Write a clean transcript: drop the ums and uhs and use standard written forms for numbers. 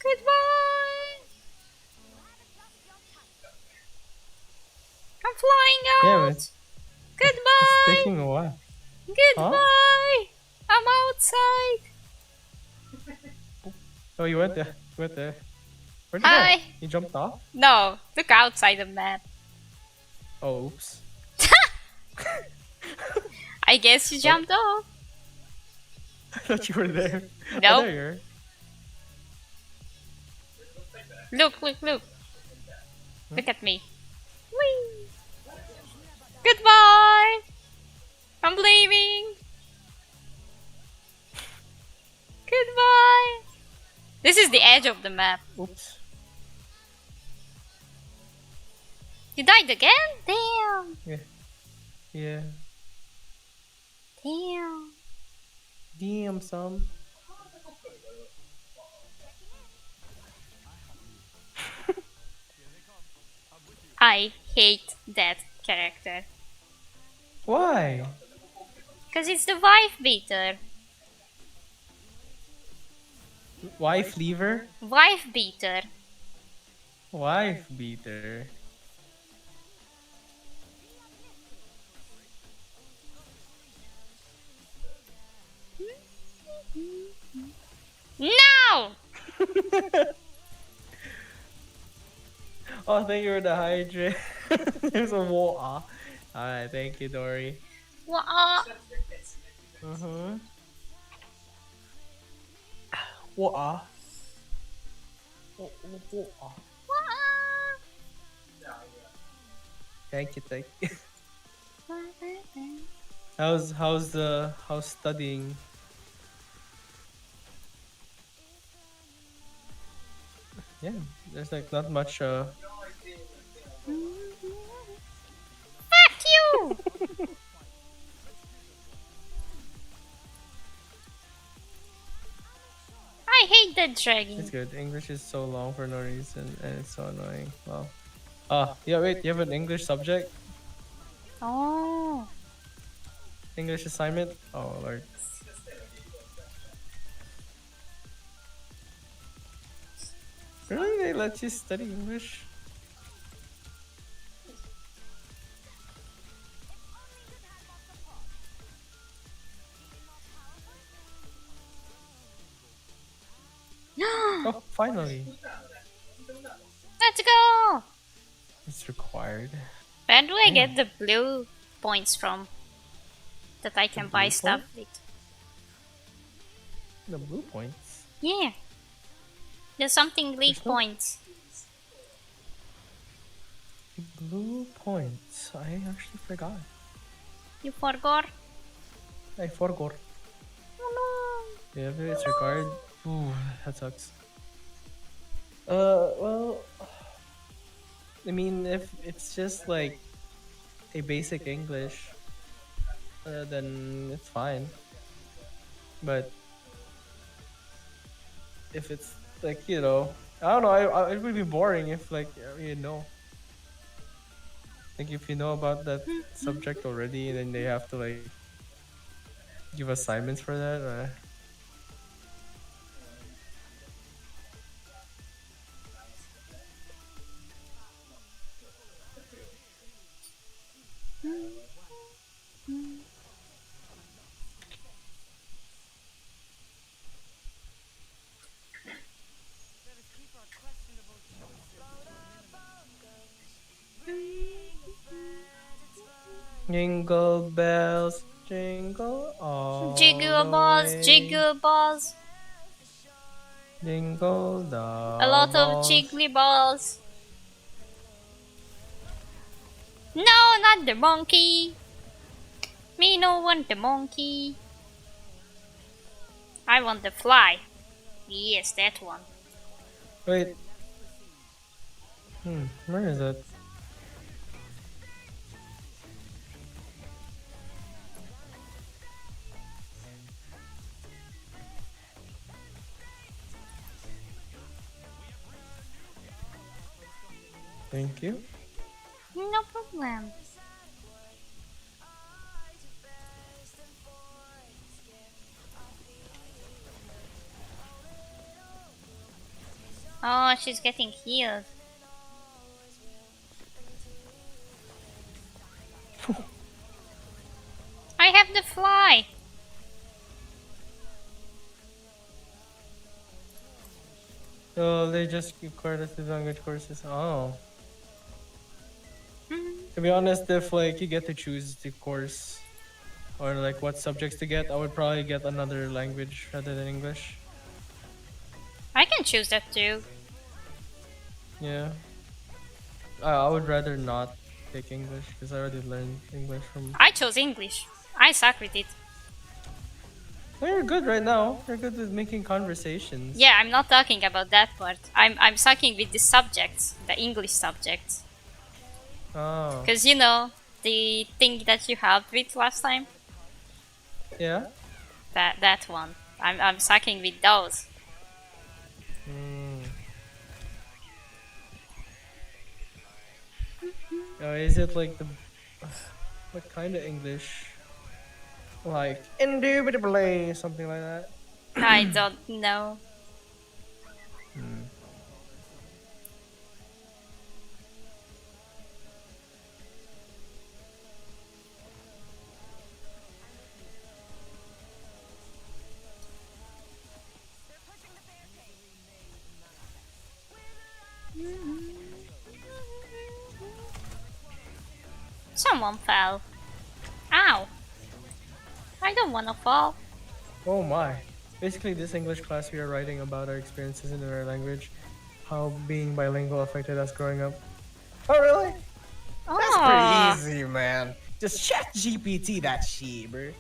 Goodbye! I'm flying Damn out! it. It's Goodbye! taking a while. Huh? Goodbye! I'm outside! Oh, you went there. You went there. Where'd you go? Hi! You jumped off? No, look outside the map. Oh, oops. I guess you jumped off. I thought you were there. Oh, Nope. there you are. Look, look, look. Look at me. Whee! Goodbye! I'm leaving! Goodbye! This is the edge of the map. Oops. You died again? Damn! Yeah. Yeah. Damn. Damn, some. I hate that character. Why? Because it's the wife beater. Wife lever? Wife beater. Wife beater. No! Oh, thank you for the hydrate. There's a wall. Alright, thank you, Dory. What? Mm-hmm. What? Thank you, thank you. How's studying? Yeah, there's like not much Fuck you! I hate that It's dragon. good. English is so long for no reason and it's so annoying. Wow. Ah, yeah, wait, you have an English subject? Oh. English assignment? Oh lord. Really? They let you study English? Oh, finally. Let's go! It's required. Where do I Yeah. get the blue points from? That I can buy blue stuff with. The blue points. Yeah. There's something league There's no- points. Blue points. I actually forgot. You forgot? I forgot. Oh Yeah, if it's required. Ooh, that sucks. Well, I mean, if it's just like a basic English, then it's fine. But if it's like, I don't know, it would be boring if like like if you know about that subject already, and then they have to like give assignments for that. Jingle bells, jingle all no! Jiggle the balls, way. jiggle balls. Jingle the A lot of balls. jiggly balls. No, not the monkey. Me no want the monkey. I want the fly. Yes, that one. Wait, Where is it? Thank you. No problem. Oh, she's getting healed. I have the fly. Oh, they just required us to language courses. Oh. Mhm. To be honest, if like you get to choose the course or like what subjects to get, I would probably get another language rather than English. I can choose that too. Yeah. I would rather not take English because I already learned English from. I chose English. I suck with it. Well, you're good right now. You're good with making conversations. Yeah, I'm not talking about that part. I'm sucking with the subjects, the English subjects. Oh. Cause you know the thing that you helped with last time. Yeah. That one. I'm sucking with those. Hmm. Oh, is it like the what kind of English? Like indubitably, something like that. I don't know. Hmm. Someone fell. Ow! I don't wanna fall. Oh my. Basically, this English class we are writing about our experiences in our language, how being bilingual affected us growing up. Oh really? That's pretty Oh, easy, man. Just chat GPT that shit, bro.